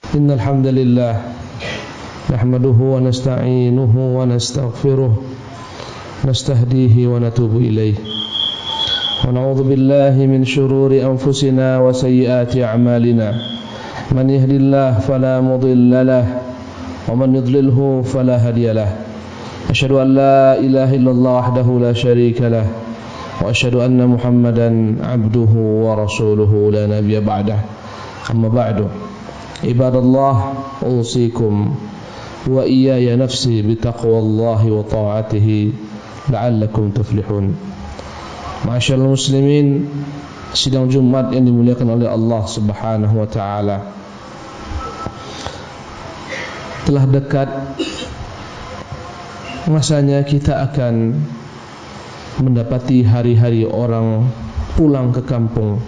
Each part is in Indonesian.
إن الحمد لله نحمده ونستعينه ونستغفره نستهديه ونتوب إليه ونعوذ بالله من شرور أنفسنا وسيئات أعمالنا من يهد الله فلا مضل له ومن يضلله فلا هادي له أشهد أن لا إله إلا الله وحده لا شريك له وأشهد أن محمدا عبده ورسوله لا نبي بعده أما بعد عباد الله أوصيكم وإياي نفسي بتقوى الله وطاعته لعلكم تفلحون. Ma'asyiral muslimin, sidang Jumat yang dimuliakan oleh Allah Subhanahu wa taala. Telah dekat masanya kita akan mendapati hari-hari orang pulang ke kampung.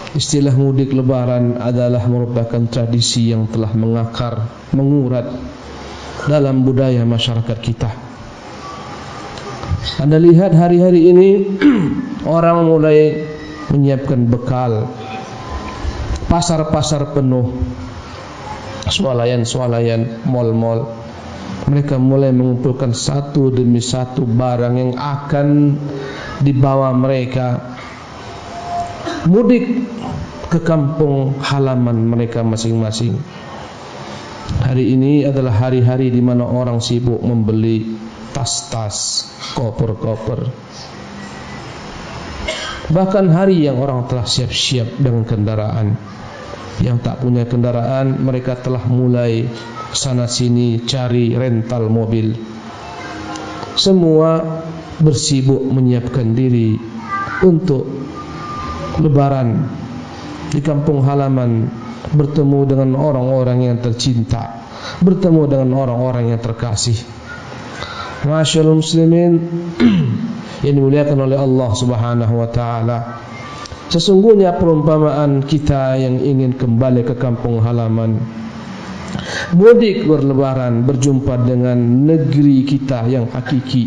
Istilah mudik lebaran adalah merupakan tradisi yang telah mengakar, mengurat dalam budaya masyarakat kita. Anda lihat hari-hari ini orang mulai menyiapkan bekal. Pasar-pasar penuh, swalayan-swalayan, mal-mal. Mereka mulai mengumpulkan satu demi satu barang yang akan dibawa mereka mudik ke kampung halaman mereka masing-masing. Hari ini adalah hari-hari di mana orang sibuk membeli tas-tas, koper-koper. Bahkan hari yang orang telah siap-siap dengan kendaraan. Yang tak punya kendaraan, mereka telah mulai sana sini cari rental mobil. Semua bersibuk menyiapkan diri untuk lebaran di kampung halaman, bertemu dengan orang-orang yang tercinta, bertemu dengan orang-orang yang terkasih. Ma'asyiral muslimin yang dimuliakan oleh Allah Subhanahu wa taala, sesungguhnya perumpamaan kita yang ingin kembali ke kampung halaman, mudik berlebaran, berjumpa dengan negeri kita yang hakiki,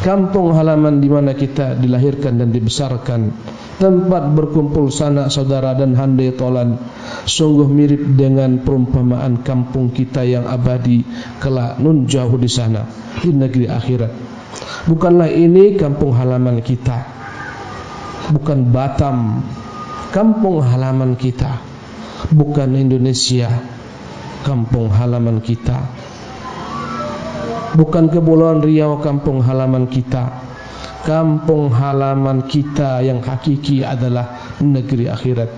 kampung halaman di mana kita dilahirkan dan dibesarkan, tempat berkumpul sanak saudara dan handai tolan, sungguh mirip dengan perumpamaan kampung kita yang abadi kelak nun jauh di sana, di negeri akhirat. Bukanlah ini kampung halaman kita, bukan Batam kampung halaman kita, bukan Indonesia kampung halaman kita, bukan Kepulauan Riau kampung halaman kita. Kampung halaman kita yang hakiki adalah negeri akhirat,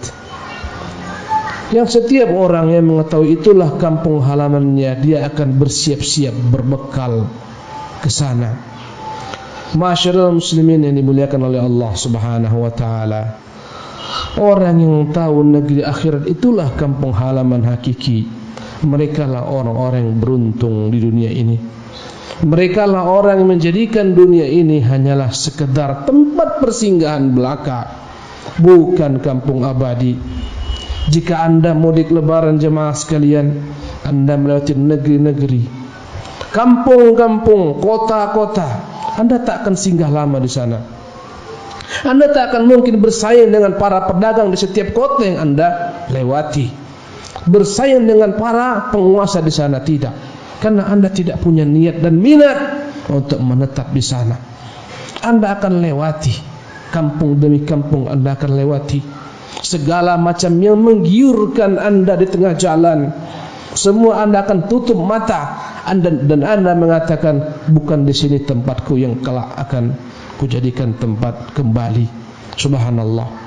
yang setiap orang yang mengetahui itulah kampung halamannya, dia akan bersiap-siap berbekal ke sana. Ma'asyiral muslimin yang dimuliakan oleh Allah Subhanahu wa taala, orang yang tahu negeri akhirat itulah kampung halaman hakiki. Mereka lah orang-orang yang beruntung di dunia ini. Mereka lah orang yang menjadikan dunia ini hanyalah sekedar tempat persinggahan belaka, bukan kampung abadi. Jika Anda mudik lebaran jemaah sekalian, Anda melewati negeri-negeri, kampung-kampung, kota-kota, Anda tak akan singgah lama di sana. Anda tak akan mungkin bersaing dengan para pedagang di setiap kota yang Anda lewati, bersaing dengan para penguasa di sana, tidak. Karena Anda tidak punya niat dan minat untuk menetap di sana. Anda akan lewati kampung demi kampung, Anda akan lewati segala macam yang menggiurkan Anda di tengah jalan. Semua Anda akan tutup mata dan Anda mengatakan, bukan di sini tempatku yang kelak akan kujadikan tempat kembali. Subhanallah.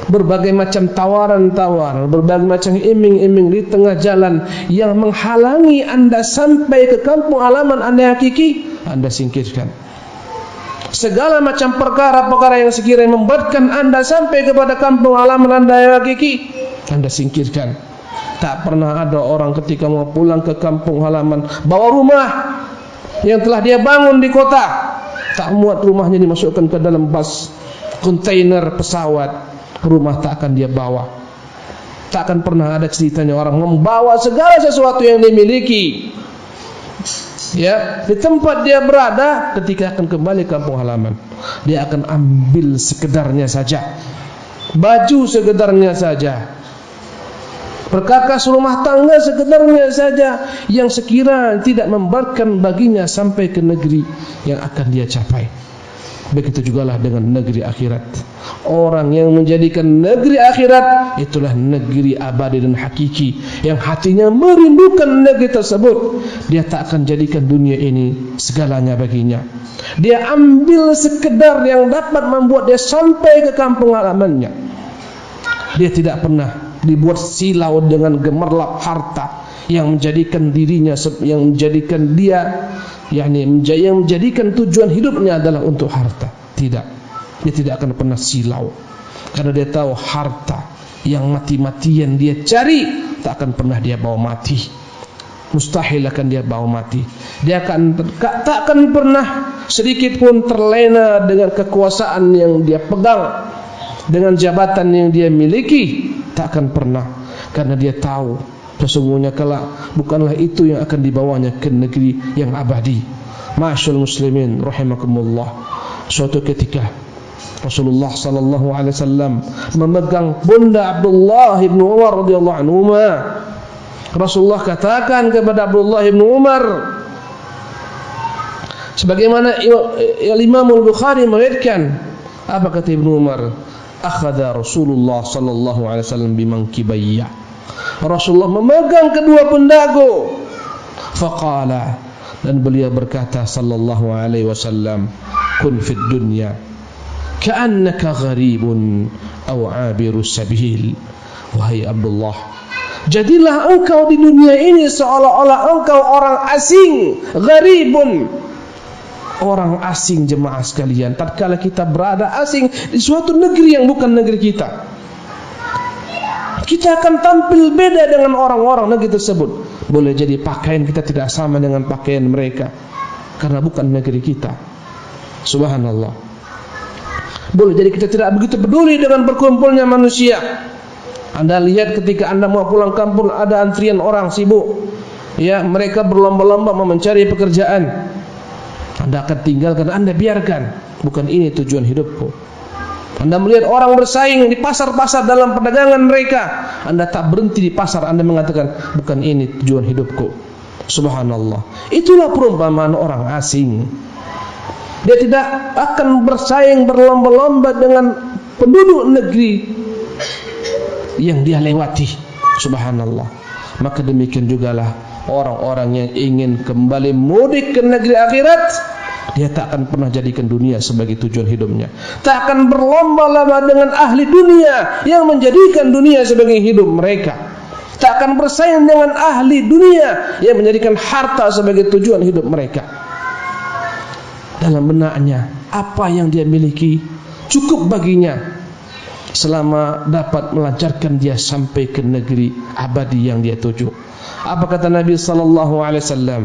Berbagai macam tawaran-tawaran, berbagai macam iming-iming di tengah jalan yang menghalangi Anda sampai ke kampung halaman Anda yang hakiki, Anda singkirkan. Segala macam perkara-perkara yang sekiranya membuatkan Anda sampai kepada kampung halaman Anda yang hakiki, Anda singkirkan. Tak pernah ada orang ketika mau pulang ke kampung halaman bawa rumah yang telah dia bangun di kota, tak muat rumahnya dimasukkan ke dalam bas kontainer pesawat. Rumah tak akan dia bawa. Tak akan pernah ada ceritanya orang membawa segala sesuatu yang dimiliki, ya, di tempat dia berada. Ketika akan kembali kampung halaman, dia akan ambil sekedarnya saja, baju sekedarnya saja, Perkakas rumah tangga sekedarnya saja yang sekira tidak memberatkan baginya sampai ke negeri yang akan dia capai. Begitu jugalah dengan negeri akhirat. Orang yang menjadikan negeri akhirat itulah negeri abadi dan hakiki, yang hatinya merindukan negeri tersebut. Dia tak akan jadikan dunia ini segalanya baginya. Dia ambil sekedar yang dapat membuat dia sampai ke kampung halamannya. Dia tidak pernah dibuat silau dengan gemerlap harta yang menjadikan dirinya, yang menjadikan dia, yang menjadikan tujuan hidupnya adalah untuk harta. Tidak, dia tidak akan pernah silau, karena dia tahu harta yang mati-matian dia cari tak akan pernah dia bawa mati. Mustahil akan dia bawa mati. Dia tak akan pernah sedikit pun terlena dengan kekuasaan yang dia pegang, dengan jabatan yang dia miliki. Tak akan pernah, karena dia tahu sesungguhnya kelak bukanlah itu yang akan dibawanya ke negeri yang abadi. Ma'asyiral muslimin rahimakumullah, suatu ketika Rasulullah sallallahu alaihi wasallam memegang pundak Abdullah bin Umar radhiyallahu anhu. Rasulullah katakan kepada Abdullah bin Umar, sebagaimana Imam Al-Bukhari meriwayatkan, apa kata Ibnu Umar? Akhadha Rasulullah sallallahu alaihi wasallam bimankibayya. Rasulullah memegang kedua pundakku. Faqala, dan beliau berkata sallallahu alaihi wasallam, kun fid dunya ka'annaka gharibun aw 'abiru sabil. Wahai Abdullah, jadilah engkau di dunia ini seolah-olah engkau orang asing, gharibun, orang asing. Jemaah sekalian, tatkala kita berada asing di suatu negeri yang bukan negeri kita, kita akan tampil beda dengan orang-orang negeri tersebut. Boleh jadi pakaian kita tidak sama dengan pakaian mereka, karena bukan negeri kita. Subhanallah. Boleh jadi kita tidak begitu peduli dengan berkumpulnya manusia. Anda lihat ketika Anda mau pulang kampung, ada antrian orang sibuk, ya, mereka berlomba-lomba mencari pekerjaan. Anda akan tinggalkan, Anda biarkan. Bukan ini tujuan hidupku. Anda melihat orang bersaing di pasar-pasar dalam perdagangan mereka, Anda tak berhenti di pasar, Anda mengatakan bukan ini tujuan hidupku. Subhanallah. Itulah perumpamaan orang asing. Dia tidak akan bersaing berlomba-lomba dengan penduduk negeri yang dia lewati. Subhanallah. Maka demikian jugalah orang-orang yang ingin kembali mudik ke negeri akhirat, dia tak akan pernah jadikan dunia sebagai tujuan hidupnya. Tak akan berlomba-lomba dengan ahli dunia yang menjadikan dunia sebagai hidup mereka. Tak akan bersaing dengan ahli dunia yang menjadikan harta sebagai tujuan hidup mereka. Dalam benaknya, apa yang dia miliki cukup baginya selama dapat melancarkan dia sampai ke negeri abadi yang dia tuju. Apa kata Nabi sallallahu alaihi wasallam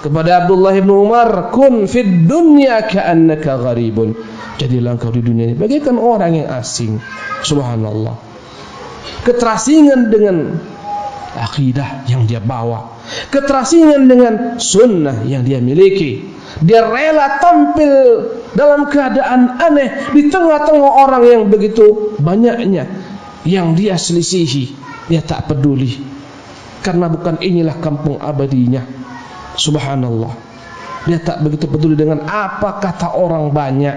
kepada Abdullah bin Umar, kun fid dunya ka'annaka gharibun. Jadilah engkau di dunia ini bagaikan orang yang asing. Subhanallah. Keterasingan dengan akidah yang dia bawa, keterasingan dengan sunnah yang dia miliki. Dia rela tampil dalam keadaan aneh di tengah-tengah orang yang begitu banyaknya yang dia selisihi. Dia tak peduli, karena bukan inilah kampung abadinya. Subhanallah. Dia tak begitu peduli dengan apa kata orang banyak.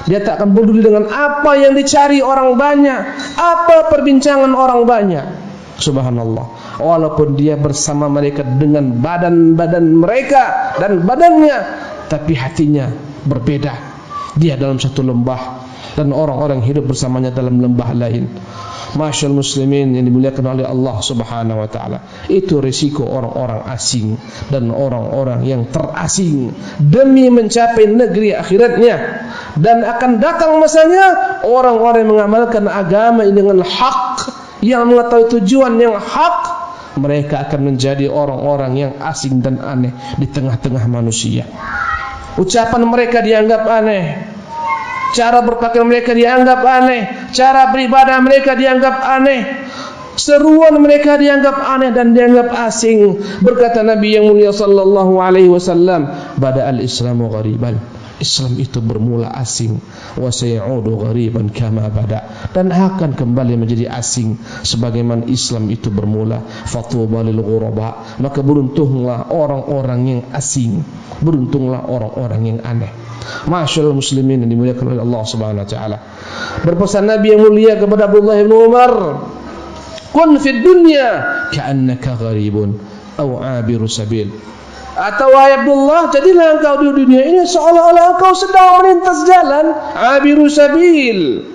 Dia tak akan peduli dengan apa yang dicari orang banyak, apa perbincangan orang banyak. Subhanallah. Walaupun dia bersama mereka dengan badan-badan mereka dan badannya, tapi hatinya berbeda. Dia dalam satu lembah dan orang-orang hidup bersamanya dalam lembah lain. Masyaallah muslimin yang dimuliakan oleh Allah Subhanahu wa taala. Itu risiko orang-orang asing dan orang-orang yang terasing demi mencapai negeri akhiratnya. Dan akan datang masanya orang-orang yang mengamalkan agama ini dengan hak, yang mengetahui tujuan yang hak, mereka akan menjadi orang-orang yang asing dan aneh di tengah-tengah manusia. Ucapan mereka dianggap aneh, cara berpakaian mereka dianggap aneh, cara beribadah mereka dianggap aneh, seruan mereka dianggap aneh dan dianggap asing. Berkata Nabi yang mulia sallallahu alaihi wasallam, bada'al islamu ghariban Islam itu bermula asing, wa sayaudu ghariban kama bada, dan akan kembali menjadi asing sebagaimana Islam itu bermula. Fatuba lil ghuraba, maka beruntunglah orang-orang yang asing, beruntunglah orang-orang yang aneh. Ma'asyiral muslimin yang dimuliakan oleh Allah Subhanahu wa taala. Berpesan Nabi yang mulia kepada Abdullah bin Umar, kun fid dunya ka'annaka gharibun aw 'abiru sabil. Atau wahai Abdullah, jadilah engkau di dunia ini seolah-olah engkau sedang melintas jalan, abiru sabil.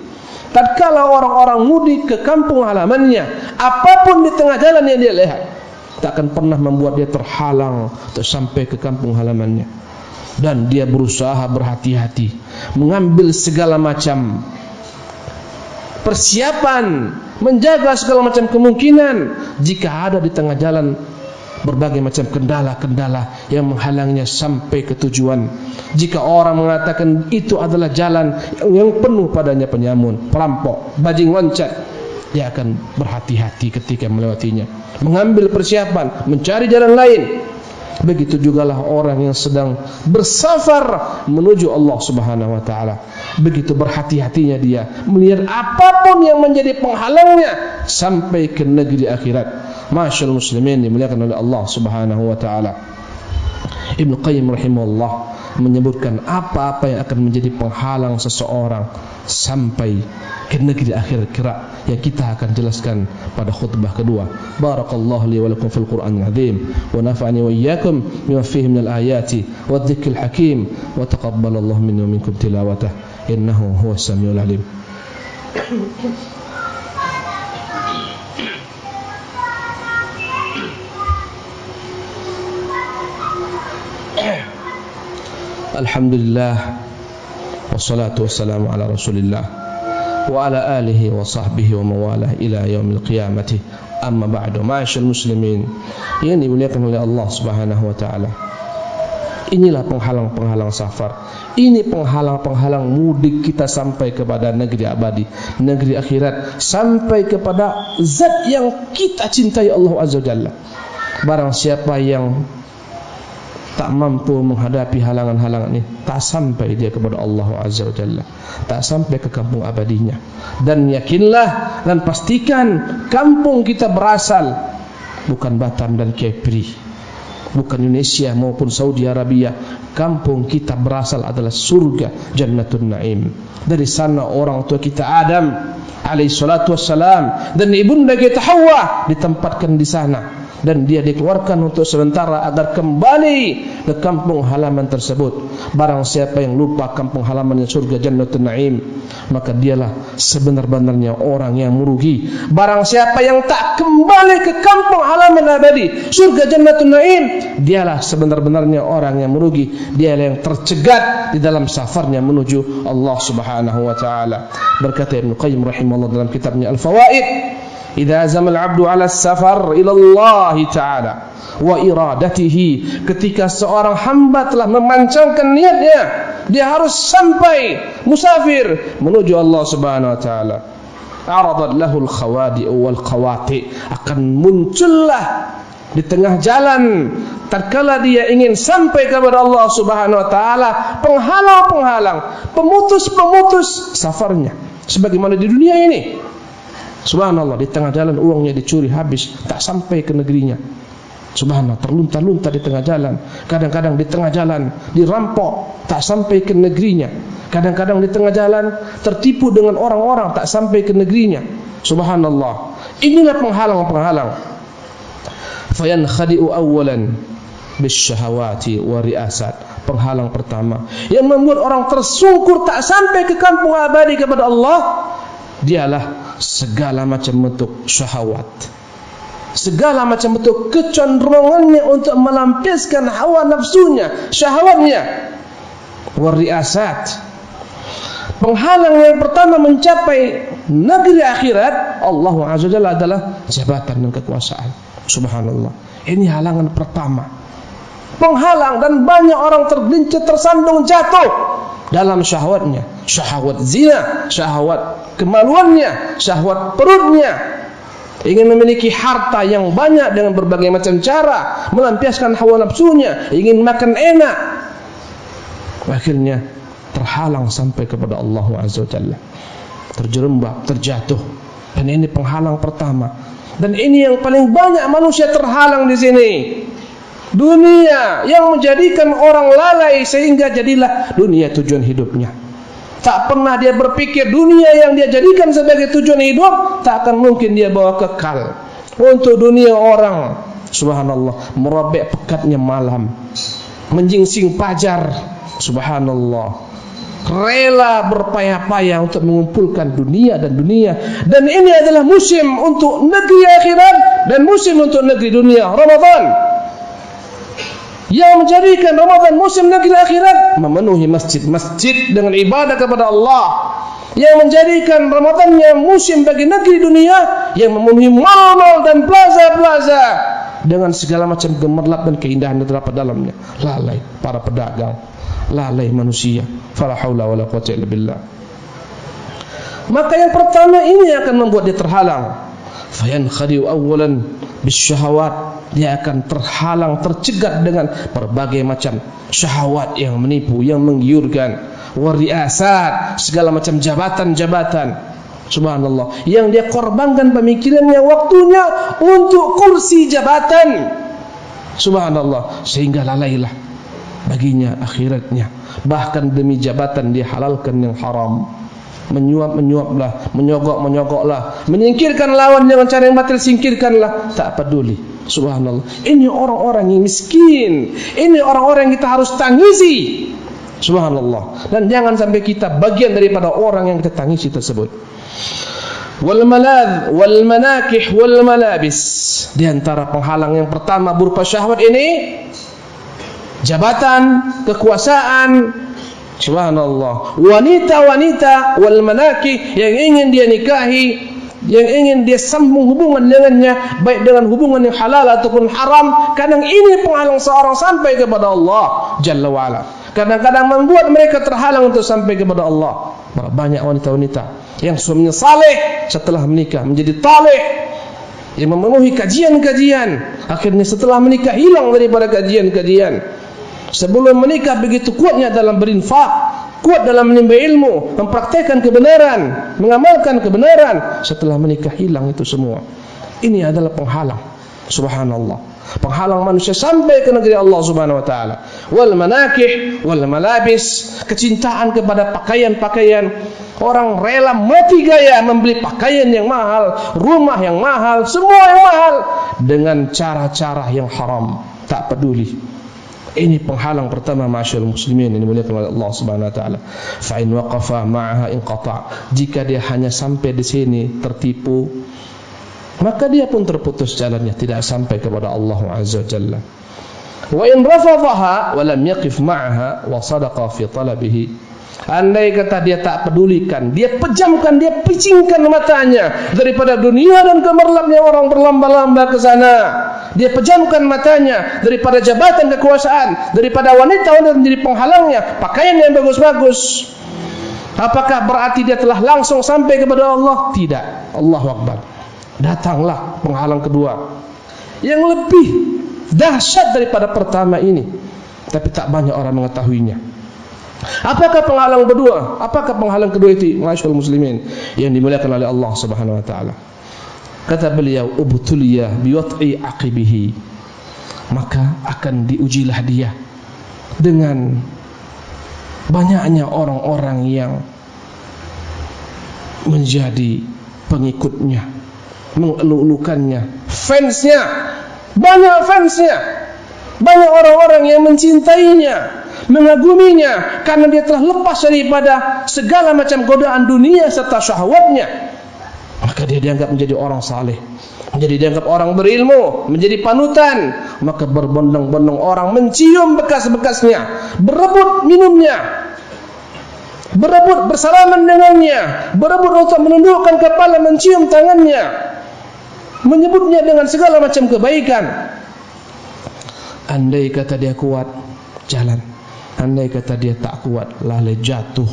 Tatkala orang-orang mudik ke kampung halamannya, apapun di tengah jalan yang dia lihat, tak akan pernah membuat dia terhalang untuk sampai ke kampung halamannya. Dan dia berusaha berhati-hati, mengambil segala macam persiapan, menjaga segala macam kemungkinan jika ada di tengah jalan berbagai macam kendala-kendala yang menghalangnya sampai ke tujuan. Jika orang mengatakan itu adalah jalan yang penuh padanya penyamun, perampok, bajing loncat, dia akan berhati-hati ketika melewatinya, mengambil persiapan, mencari jalan lain. Begitu jugalah orang yang sedang bersafar menuju Allah Subhanahu wa taala. Begitu berhati-hatinya dia melihat apapun yang menjadi penghalangnya sampai ke negeri akhirat. Ma'asyiral muslimin dimuliakan oleh Allah Subhanahu wa taala. Ibnu Qayyim rahimahullah menyebutkan apa-apa yang akan menjadi penghalang seseorang sampai ke negeri akhirat kelak, yang kita akan jelaskan pada khutbah kedua. Barakallahu li wa lakum fil Qur'anil azim wa nafa'ani wa iyyakum bima fihi minal ayati wadh-dhikril hakim wa taqabbalallahu minni wa minkum tilawatah innahu huwas samiul alim. Alhamdulillah wassalatu wassalamu ala Rasulillah wa ala alihi wa sahbihi wa mawalah ila yaumil qiyamati. Amma ba'du. Ma'asyiral muslimin yang dimuliakan oleh Allah Subhanahu wa taala. Inilah penghalang-penghalang safar. Ini penghalang-penghalang mudik kita sampai kepada negeri abadi, negeri akhirat, sampai kepada zat yang kita cintai, Allah Azza wa Jalla. Barang siapa yang tak mampu menghadapi halangan-halangan ini, tak sampai dia kepada Allah Azza wa Jalla, tak sampai ke kampung abadinya. Dan yakinlah dan pastikan kampung kita berasal bukan Batam dan Kepri, bukan Indonesia maupun Saudi Arabia. Kampung kita berasal adalah surga, Jannatun Naim. Dari sana orang tua kita Adam alaihi salatu wassalam dan ibunda kita Hawa ditempatkan di sana, dan dia dikeluarkan untuk sementara agar kembali ke kampung halaman tersebut. Barang siapa yang lupa kampung halamannya surga Jannatun Naim, maka dialah sebenar-benarnya orang yang merugi. Barang siapa yang tak kembali ke kampung halaman abadi surga Jannatun Naim, dialah sebenar-benarnya orang yang merugi. Dialah yang tercegat di dalam safarnya menuju Allah Subhanahu wa taala. Berkata Ibnu Qayyim rahimahullah dalam kitabnya Al-Fawaid, idza azamal 'abdu 'ala as-safar ila Allah taala wa iradatihi, ketika seorang hamba telah memancangkan niatnya, dia harus sampai musafir menuju Allah Subhanahu wa taala, aradat lahu al-khawadi wal qawati, akan muncullah di tengah jalan tatkala dia ingin sampai kepada Allah Subhanahu wa taala penghalang-penghalang, pemutus-pemutus safarnya, sebagaimana di dunia ini. Subhanallah, di tengah jalan uangnya dicuri habis, tak sampai ke negerinya. Subhanallah, terlunta-lunta di tengah jalan. Kadang-kadang di tengah jalan dirampok, tak sampai ke negerinya. Kadang-kadang di tengah jalan tertipu dengan orang-orang, tak sampai ke negerinya. Subhanallah, inilah penghalang-penghalang. Fayankhadi'u awwalan bisyahawati wa riasat. Penghalang pertama yang membuat orang tersungkur tak sampai ke kampung abadi kepada Allah, dialah segala macam bentuk syahwat, segala macam bentuk kecenderungannya untuk melampiaskan hawa nafsunya, syahwatnya. Wariasat, penghalang yang pertama mencapai negeri akhirat Allah Azza wa Jalla adalah jabatan dan kekuasaan. Subhanallah, ini halangan pertama, penghalang, dan banyak orang tergelincir, tersandung, jatuh dalam syahwatnya, syahwat zina, syahwat kemaluannya, syahwat perutnya, ingin memiliki harta yang banyak dengan berbagai macam cara, melampiaskan hawa nafsunya, ingin makan enak, akhirnya terhalang sampai kepada Allah Azza wa Jalla, terjerembab, terjatuh. Dan ini penghalang pertama. Dan ini yang paling banyak manusia terhalang di sini. Dunia yang menjadikan orang lalai sehingga jadilah dunia tujuan hidupnya. Tak pernah dia berpikir dunia yang dia jadikan sebagai tujuan hidup tak akan mungkin dia bawa kekal. Untuk dunia orang, subhanallah, merobek pekatnya malam, menjingsing fajar, subhanallah, rela berpayah-payah untuk mengumpulkan dunia dan dunia. Dan ini adalah musim untuk negeri akhirat dan musim untuk negeri dunia, Ramadan. Yang menjadikan Ramadan musim negeri akhirat, memenuhi masjid-masjid dengan ibadah kepada Allah. Yang menjadikan Ramadannya musim bagi negeri dunia, yang memenuhi mal-mal dan plaza-plaza dengan segala macam gemerlap dan keindahan yang terdapat dalamnya. Lalai para pedagang, lalai manusia. Fala haula wala quwwata illa billah. Maka yang pertama ini akan membuat dia terhalang. Fayankhadi'u awwalan bisyahawat. Dia akan terhalang, tercegat dengan berbagai macam syahwat yang menipu, yang menggiurkan. Wariasat, segala macam jabatan-jabatan, subhanallah, yang dia korbankan pemikirannya, waktunya untuk kursi jabatan, subhanallah, sehingga lalailah baginya akhiratnya. Bahkan demi jabatan dia halalkan yang haram, menyuap-menyuaplah, menyogok-menyogoklah, menyingkirkan lawan dengan cara yang batil, singkirkanlah, tak peduli. Subhanallah, ini orang-orang yang miskin, ini orang-orang yang kita harus tangisi, subhanallah. Dan jangan sampai kita bagian daripada orang yang kita tangisi tersebut. Wal maladh wal manakih wal malabis. Di antara penghalang yang pertama berupa syahwat ini, jabatan, kekuasaan, subhanallah. Wanita-wanita wal manakih yang ingin dia nikahi, yang ingin dia sambung hubungan dengannya, baik dengan hubungan yang halal ataupun haram. Kadang ini penghalang seorang sampai kepada Allah Jalla wa'ala. Kadang-kadang membuat mereka terhalang untuk sampai kepada Allah. Banyak wanita-wanita yang suaminya saleh setelah menikah menjadi taleh, yang memenuhi kajian-kajian, akhirnya setelah menikah hilang daripada kajian-kajian. Sebelum menikah begitu kuatnya dalam berinfak, kuat dalam menimba ilmu, mempraktekkan kebenaran, mengamalkan kebenaran. Setelah menikah hilang itu semua. Ini adalah penghalang, subhanallah, penghalang manusia sampai ke negeri Allah Subhanahu wa taala. Wal manakih wal malabis, kecintaan kepada pakaian-pakaian. Orang rela mati gaya membeli pakaian yang mahal, rumah yang mahal, semua yang mahal dengan cara-cara yang haram, tak peduli. Ini penghalang pertama, ma'asyiral muslimin, ini dimuliakan oleh Allah Subhanahu wa taala. Fa in waqafa ma'aha inqata'. Jika dia hanya sampai di sini tertipu, maka dia pun terputus jalannya, tidak sampai kepada Allah Azza wa Jalla. Wa in rafadhaha wa lam yaqif ma'aha wa sadaqa fi talabihi. Andai kata dia tak pedulikan, dia pejamkan, dia picingkan matanya daripada dunia dan gemerlapnya orang berlamba-lamba ke sana. Dia pejamkan matanya daripada jabatan kekuasaan, daripada wanita-wanita menjadi penghalangnya, pakaian yang bagus-bagus. Apakah berarti dia telah langsung sampai kepada Allah? Tidak. Allahu Akbar. Datanglah penghalang kedua yang lebih dahsyat daripada pertama ini, tapi tak banyak orang mengetahuinya. Apakah penghalang kedua? Apakah penghalang kedua itu, ma'asyiral muslimin, yang dimuliakan oleh Allah Subhanahu wa taala? Kata beliau, ubtuliya biwat'i aqibihi. Maka akan diujilah dia dengan banyaknya orang-orang yang menjadi pengikutnya, mengelulukannya, fansnya, banyak fansnya, banyak orang-orang yang mencintainya, mengaguminya, karena dia telah lepas daripada segala macam godaan dunia serta syahwatnya. Maka dia dianggap menjadi orang saleh, menjadi dianggap orang berilmu, menjadi panutan. Maka berbondong-bondong orang mencium bekas-bekasnya, berebut minumnya, berebut bersalaman dengannya, berebut untuk menundukkan kepala, mencium tangannya, menyebutnya dengan segala macam kebaikan. Andai kata dia kuat, jalan. Andai kata dia tak kuat, lalai, jatuh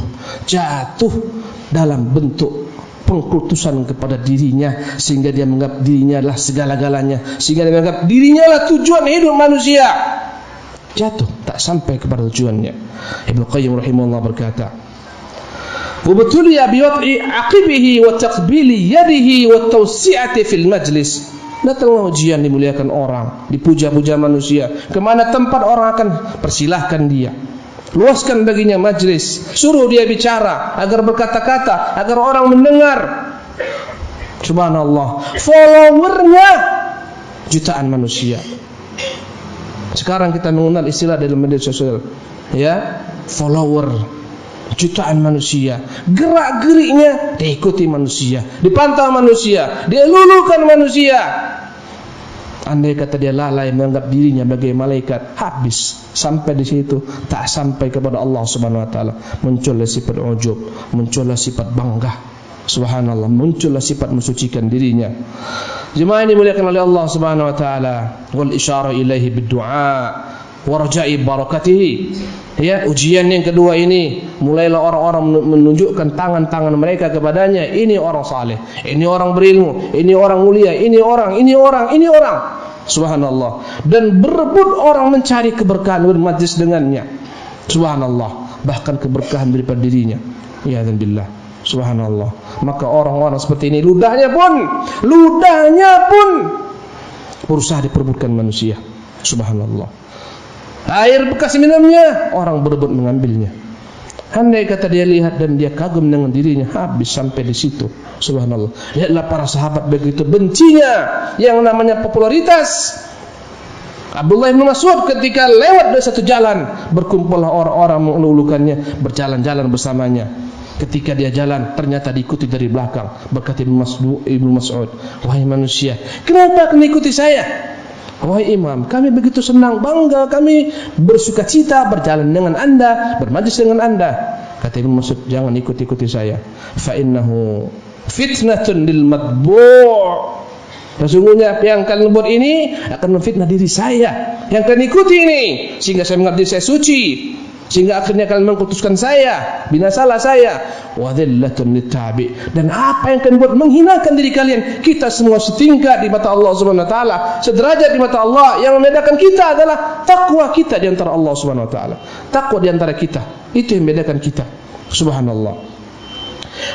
dalam bentuk pengkultusan kepada dirinya, sehingga dia menganggap dirinya adalah segala-galanya, sehingga dia menganggap dirinya adalah tujuan hidup manusia. jatuh, tak sampai kepada tujuannya. Ibnu Qayyim rahimahullah berkata, "Wabtuliya biwad'i aqibihi wa taqbili yadihi wa tawsi'ati fil majlis." Datanglah ujian, dimuliakan orang, dipuja-puja manusia. Kemana tempat orang akan persilahkan dia, luaskan baginya majlis, suruh dia bicara agar berkata-kata, agar orang mendengar. Subhanallah, followernya jutaan manusia. Sekarang kita mengenal istilah dalam media sosial, ya, follower, jutaan manusia. Gerak-geriknya diikuti manusia, dipantau manusia, dilulukan manusia. Andai kata dia lalai menganggap dirinya sebagai malaikat, habis. Sampai di situ, tak sampai kepada Allah Subhanahu wa taala. Muncullah sifat ujub, muncullah sifat bangga. Subhanallah, muncullah sifat mensucikan dirinya. Jemaah ini dimuliakan oleh Allah Subhanahu wa taala. Wal isyara ilaihi bid-du'a wa raja'i barakatihi. Ya, ujian yang kedua ini, mulailah orang-orang menunjukkan tangan-tangan mereka kepadanya. Ini orang saleh, ini orang berilmu, ini orang mulia, ini orang. Subhanallah. Dan berebut orang mencari keberkahan bermajlis dengannya. Subhanallah. Bahkan keberkahan daripada dirinya. Ya dan billah. Subhanallah. Maka orang-orang seperti ini ludahnya pun berusaha diperebutkan manusia. Subhanallah. Air bekas minumnya, orang berebut mengambilnya. Andai kata dia lihat dan dia kagum dengan dirinya, habis sampai di situ. Subhanallah. Lihatlah para sahabat begitu bencinya yang namanya popularitas. Abdullah bin Mas'ud ketika lewat dari satu jalan, berkumpullah orang-orang mengelulukannya, berjalan-jalan bersamanya. Ketika dia jalan, ternyata diikuti dari belakang. Berkata Ibnu Mas'ud, "Wahai manusia, kenapa kalian ikuti saya? Wahai imam, kami begitu senang, bangga, kami bersuka cita berjalan dengan anda, bermajlis dengan anda." Kata Ibnu Mas'ud, "Jangan ikuti saya. Fa innahu fitnatun lil matbu'." Sesungguhnya yang kalian buat ini akan memfitnah diri saya. Yang kalian ikuti ini sehingga saya menganggap diri saya suci, sehingga akhirnya kalian mengkutuskan saya, binasalah saya. Wa dhillatun littabi. Dan apa yang kalian buat menghinakan diri kalian. Kita semua setingkat di mata Allah Subhanahu wa taala, sederajat di mata Allah. Yang membedakan kita adalah takwa kita di antara Allah Subhanahu wa taala. Takwa di antara kita, itu yang membedakan kita. Subhanallah.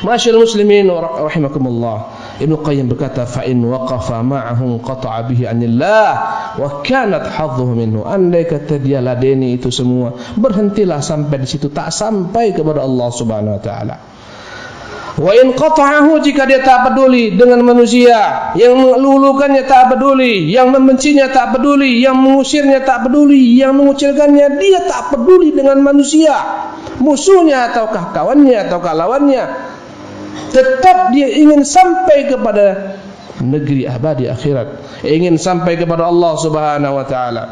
Ma'asyiral muslimin rahimakumullah. Ibnu Qayyim berkata, "Fa in waqafa ma'ahu qata'a bihi 'anillah wa kanat hadduhu minhu." Andai kata dia ladeni itu semua, berhentilah sampai di situ, tak sampai kepada Allah Subhanahu wa taala. Wa in qata'ahu, jika dia tak peduli dengan manusia, yang melulukannya tak peduli, yang membencinya tak peduli, yang mengusirnya tak peduli, yang mengucilkannya, dia tak peduli dengan manusia, musuhnya ataukah kawannya ataukah lawannya. Tetap dia ingin sampai kepada negeri abadi akhirat, ingin sampai kepada Allah Subhanahu wa taala.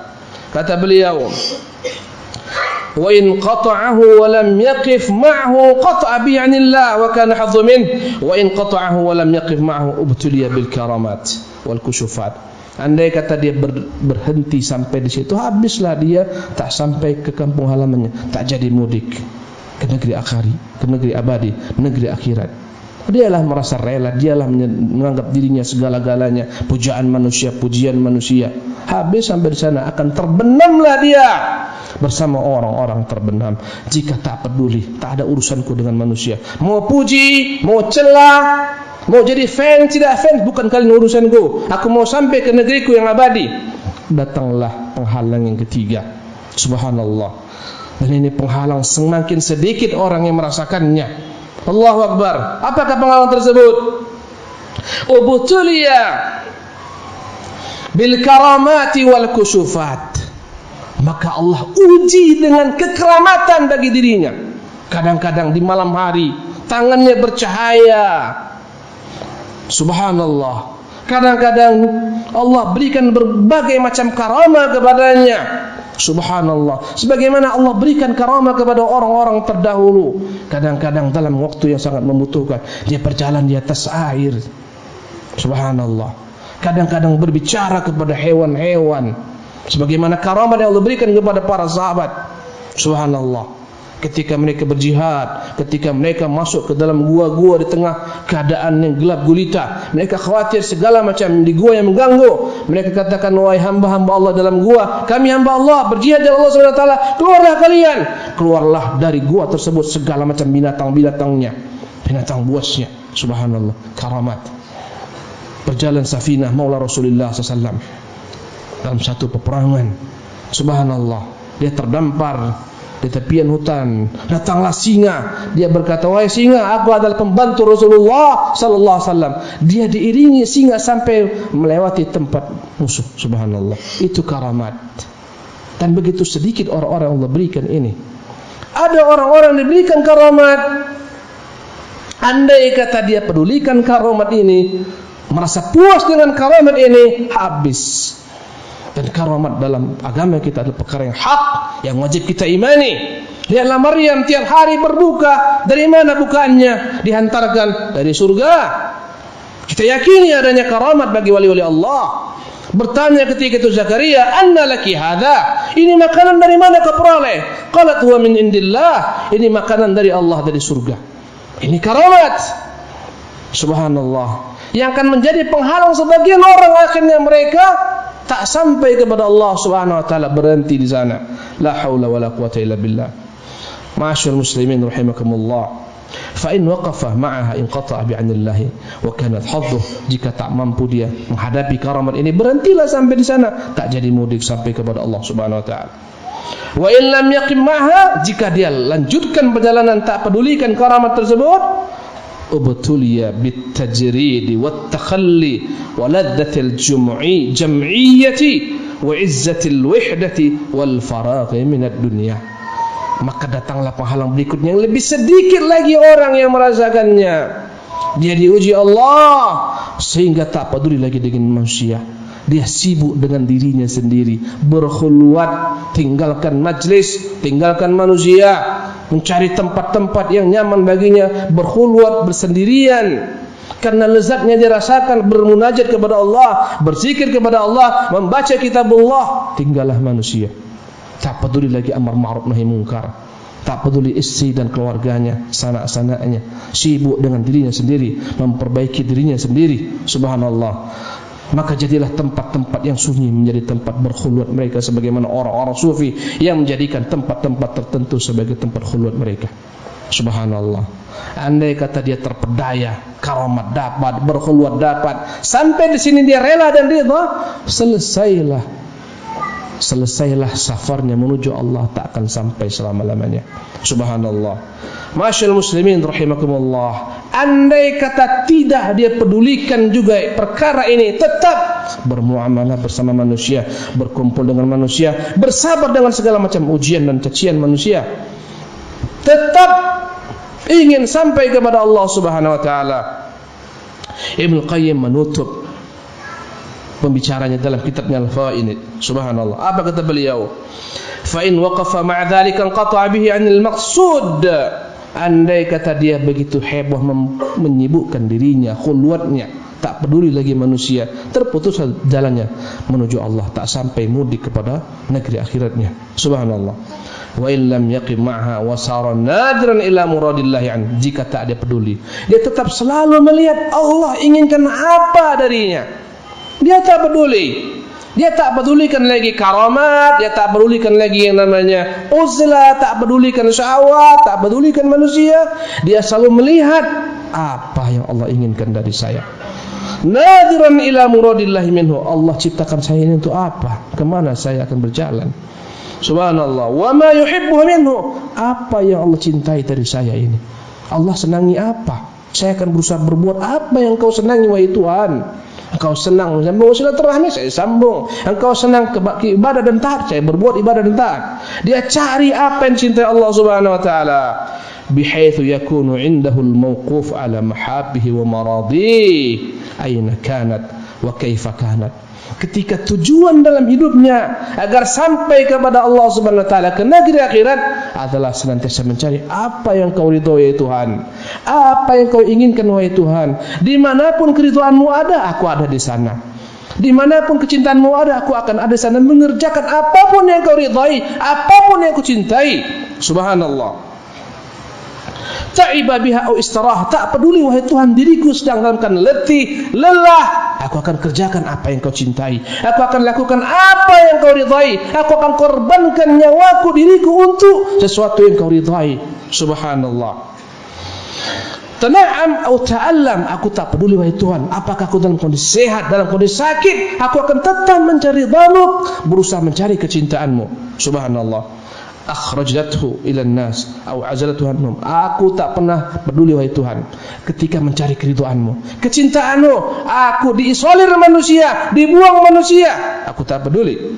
Kata beliau, "Wa in qata'ahu wa lam yaqif ma'ahu qata'a bi 'anillah wa kana hadhu min wa in qata'ahu wa lam yaqif ma'ahu ubtuliya bil karamat wal kushufat." Andai kata dia berhenti sampai di situ, habislah dia, tak sampai ke kampung halamannya, tak jadi mudik ke negeri akhir, ke negeri abadi, negeri akhirat. Dialah merasa rela, dialah menganggap dirinya segala-galanya, pujian manusia. Habis sampai di sana akan terbenamlah dia bersama orang-orang terbenam. Jika tak peduli, tak ada urusanku dengan manusia. Mau puji, mau celah, mau jadi fan, tidak fan, bukan kalian urusanku. Aku mau sampai ke negeriku yang abadi. Datanglah penghalang yang ketiga. Subhanallah. Dan ini penghalang semakin sedikit orang yang merasakannya. Allahu Akbar. Apakah penghalang tersebut? Ubtuliya bil karamati wal kusyufat. Maka Allah uji dengan kekeramatan bagi dirinya. Kadang-kadang di malam hari tangannya bercahaya. Subhanallah. Kadang-kadang Allah berikan berbagai macam karamah kepadanya. Subhanallah. Sebagaimana Allah berikan karamah kepada orang-orang terdahulu. Kadang-kadang dalam waktu yang sangat membutuhkan, dia berjalan di atas air. Subhanallah. Kadang-kadang berbicara kepada hewan-hewan. Sebagaimana karamah yang Allah berikan kepada para sahabat. Subhanallah. Ketika mereka berjihad, ketika mereka masuk ke dalam gua-gua di tengah keadaan yang gelap gulita, mereka khawatir segala macam di gua yang mengganggu, Mereka katakan, wahai hamba-hamba Allah dalam gua, kami hamba Allah berjihad di Allah Subhanahu wa taala, keluarlah kalian. Keluarlah dari gua tersebut segala macam binatang-binatangnya, binatang buasnya. Subhanallah, karamat. Berjalan safinah Maula Rasulullah SAW dalam satu peperangan. Subhanallah, dia terdampar di tepian hutan. Datanglah singa. Dia berkata, wahai singa, aku adalah pembantu Rasulullah sallallahu alaihi wasallam. Dia diiringi singa sampai melewati tempat musuh. Subhanallah, itu karamat. Dan begitu sedikit orang-orang yang Allah berikan ini. Ada orang-orang diberikan karamat, andai kata dia pedulikan karamat ini, merasa puas dengan karamat ini, habis. Dan karamat dalam agama kita adalah perkara yang hak, yang wajib kita imani. Lihatlah Maryam tiap hari berbuka. Dari mana bukaannya? Dihantarkan dari surga. Kita yakini adanya karamat bagi wali-wali Allah. Bertanya ketika itu Zakaria, anna laki hadha? Ini makanan dari mana kau peroleh? Qalat huwa min indillah. Ini makanan dari Allah, dari surga. Ini karamat. Subhanallah. Yang akan menjadi penghalang sebagian orang, akhirnya mereka tak sampai kepada Allah Subhanahu wa taala, berhenti di sana. La haula wala quwata illa billah. Ma'asyiral muslimin rahimakumullah. Fa in waqafa ma'aha inqata'a bi'anillahi wa kanat hadduh. Jika tak mampu dia menghadapi karamat ini, berhentilah sampai di sana, tak jadi mudik sampai kepada Allah Subhanahu wa taala. Wa in lam yaqim ma'aha, jika dia lanjutkan perjalanan tak pedulikan karamat tersebut, ubtuliya bitajridi wattakhalli wa ladzatil jam'iyyati wa izzatil wihdati wal faraghi minad dunya. Maka datanglah penghalang berikutnya yang lebih sedikit lagi orang yang merasakannya. Dia diuji Allah sehingga tak peduli lagi dengan manusia. Dia sibuk dengan dirinya sendiri, berkhulwat, tinggalkan majlis, tinggalkan manusia, mencari tempat-tempat yang nyaman baginya, berkhulwat, bersendirian. Karena lezatnya dirasakan bermunajat kepada Allah, berzikir kepada Allah, membaca kitabullah. Tinggallah manusia, tak peduli lagi amar ma'ruf nahi munkar, tak peduli istri dan keluarganya, sanak-sanaknya, sibuk dengan dirinya sendiri, memperbaiki dirinya sendiri. Subhanallah. Maka jadilah tempat-tempat yang sunyi menjadi tempat berkhulwat mereka, sebagaimana orang-orang sufi yang menjadikan tempat-tempat tertentu sebagai tempat khulwat mereka. Subhanallah. Andai kata dia terpedaya, karamat dapat, berkhulwat dapat, sampai di sini dia rela dan ridha, selesailah safarnya menuju Allah, tak akan sampai selama-lamanya. Subhanallah. Masyaallah muslimin rahimakumullah. Andai kata tidak dia pedulikan juga perkara ini, tetap bermuamalah bersama manusia, berkumpul dengan manusia, bersabar dengan segala macam ujian dan cacian manusia, tetap ingin sampai kepada Allah Subhanahu wa taala. Ibnu Qayyim menutup pembicaranya dalam kitabnya Al-Fawaid. Subhanallah. Apa kata beliau? Fa in waqafa ma'a dzalika qata'a bihi 'anil maqsud. Andai kata dia begitu heboh menyibukkan dirinya, khulwatnya, tak peduli lagi manusia, terputus jalannya menuju Allah, tak sampai mudik kepada negeri akhiratnya. Subhanallah. Wa in lam yaqim ma'ha wa sara nadiran ila muradillahi an. Jika tak dia peduli, dia tetap selalu melihat Allah inginkan apa darinya. Dia tak peduli. Dia tak pedulikan lagi karamat, dia tak pedulikan lagi yang namanya uzlah, tak pedulikan syahwat, tak pedulikan manusia. Dia selalu melihat apa yang Allah inginkan dari saya. Nadiran ila muradillahi minhu. Allah ciptakan saya ini untuk apa? Kemana saya akan berjalan? Subhanallah. Wa ma yuhibbu minhu. Apa yang Allah cintai dari saya ini? Allah senangi apa? Saya akan berusaha berbuat apa yang kau senangi, wahai Tuhan. Engkau senang sambung silaturahmi, saya sambung. Engkau senang ke ibadah dan taat, saya berbuat ibadah dan taat. Dia cari apa yang cintai Allah Subhanahu wa taala, bihaitsu yakunu indahu al-mawquf ala mahabbihi wa maradhihi aina kanat wa kaifa kanat. Ketika tujuan dalam hidupnya agar sampai kepada Allah Subhanahu wa taala, ke negeri akhirat, adalah senantiasa mencari apa yang kau ridhoi ya Tuhan, apa yang kau inginkan wahai Tuhan. Dimanapun keridhaanmu ada, aku ada di sana. Dimanapun kecintaanmu ada, aku akan ada di sana, mengerjakan apapun yang kau ridhai, apapun yang kau cintai. Subhanallah. ta'iba biha au istirah, tak peduli wahai Tuhan diriku sedang dalam keadaan letih, lelah, aku akan kerjakan apa yang kau cintai, aku akan lakukan apa yang kau ridhai, aku akan korbankan nyawaku diriku untuk sesuatu yang kau ridhai. Subhanallah. Tana'am atau ta'allam, aku tak peduli wahai Tuhan, apakah aku dalam kondisi sehat, dalam kondisi sakit, aku akan tetap mencari ridhamu, berusaha mencari kecintaanmu. Subhanallah. Akhrajathu ila nas atau azalatuhu anhum, aku tak pernah peduli wahai Tuhan ketika mencari keridhaanmu, kecintaanmu, aku diisolir manusia, dibuang manusia, aku tak peduli.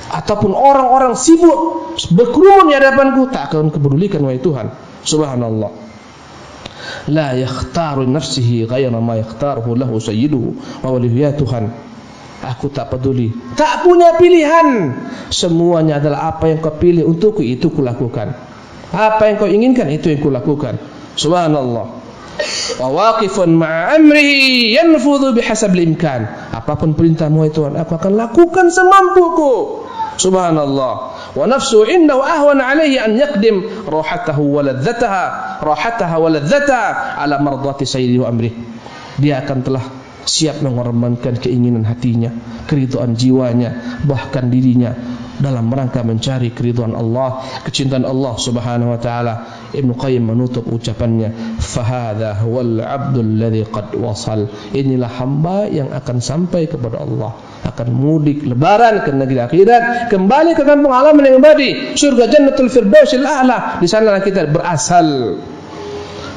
Ataupun orang-orang sibuk berkerumun di hadapanku, tak akan kepedulikan wahai Tuhan. Subhanallah. La yakhtaru nafsihi ghayra ma yakhtaruhu lahu sayyiduhu wa waliyuhu. Ya Tuhan, aku tak peduli, tak punya pilihan, semuanya adalah apa yang kau pilih untukku, itu kulakukan. Apa yang kau inginkan, itu yang kulakukan. Subhanallah. Wa waqifun ma'a amrihi yanfudhu bihasabil imkan, apapun perintahmu ya Tuhan, aku akan lakukan semampuku. Subhanallah. Wa nafsu indahu ahwan alaihi an yaqdim rahatahu wa ladzataha ala mardati sayyidi wa amrih. Dia akan telah siap mengorbankan keinginan hatinya, keridhaan jiwanya, bahkan dirinya dalam rangka mencari keridhaan Allah, kecintaan Allah Subhanahu wa taala. Ibnu Qayyim menutup ucapannya, fahadha huwal abdul ladzi qad wasal, inilah hamba yang akan sampai kepada Allah, akan mudik lebaran ke negeri akhirat, kembali ke kampung halaman yang abadi, surga jannatul firdausil a'la, di sana kita berasal.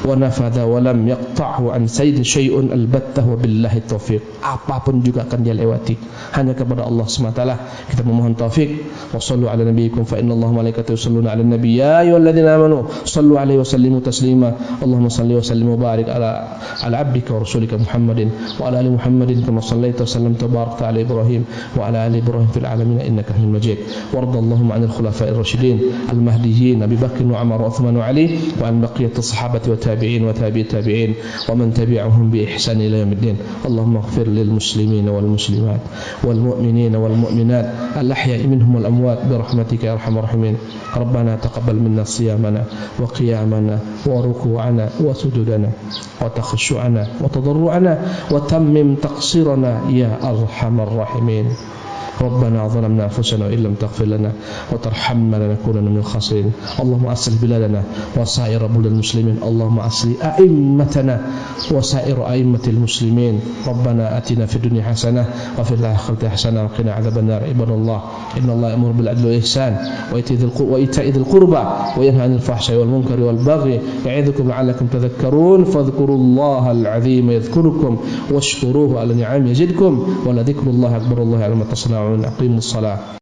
Wa nafadha wa lam yaqta'hu an sayyid syai'un albattah wa billahi taufiq, apapun juga akan dia lewati, hanya kepada Allah SWT kita memohon taufik. Wa sallu ala nabiyikum fa inna Allaha malaikatahu yusalluna ala nabiy ya ayyuhalladzina amanu sallu alaihi wa sallimu taslima. Allahumma salli wa sallim wa barik ala abdika wa rasulika Muhammadin wa ala ali Muhammadin kama sallaita wa sallamta wa barakta ala Ibrahim wa ala ali Ibrahim fil alamin innaka Hamidum Majid. Warda Allahumma 'anil khulafa'ir rasyidin al mahdiyyin Abi Bakr wa Umar wa Uthman wa Ali wa an baqiyati sahabati wa tabi'in wa tabi'it tabi'in wa man tabi'ahum bi ihsan ila yaumiddin. Allahumma ighfir lil muslimin wal muslimat wal mu'minin wal mu'minat al ahya'i minhum wal amwat bi rahmatika ya arhamar rahimin. Rabbana taqabbal minna siyamana wa qiyamana wa ruku'ana wa sujudana wa takhashu'ana wa tadarru'ana wa tammim taqsirana ya arhamar rahimin. ربنا ظلمنا أنفسنا وإن لم تغفر لنا وترحمنا لنكونن من الخاسرين. اللهم أصلح بلادنا وسائر بلاد المسلمين. اللهم أصلح أئمتنا وسائر أئمة المسلمين. ربنا آتنا في الدنيا حسنة وفي الآخرة حسنة وقنا عذاب النار. عباد الله إن الله يأمر بالعدل والإحسان وإيتاء ذي القربى وينهى عن الفحشاء والمنكر والبغي يعظكم لعلكم تذكرون. فاذكروا الله العظيم يذكركم واشكروه على نعمه يزدكم ولذكر الله أكبر. الله يعلم ما تصنعون. أقيموا الصلاة.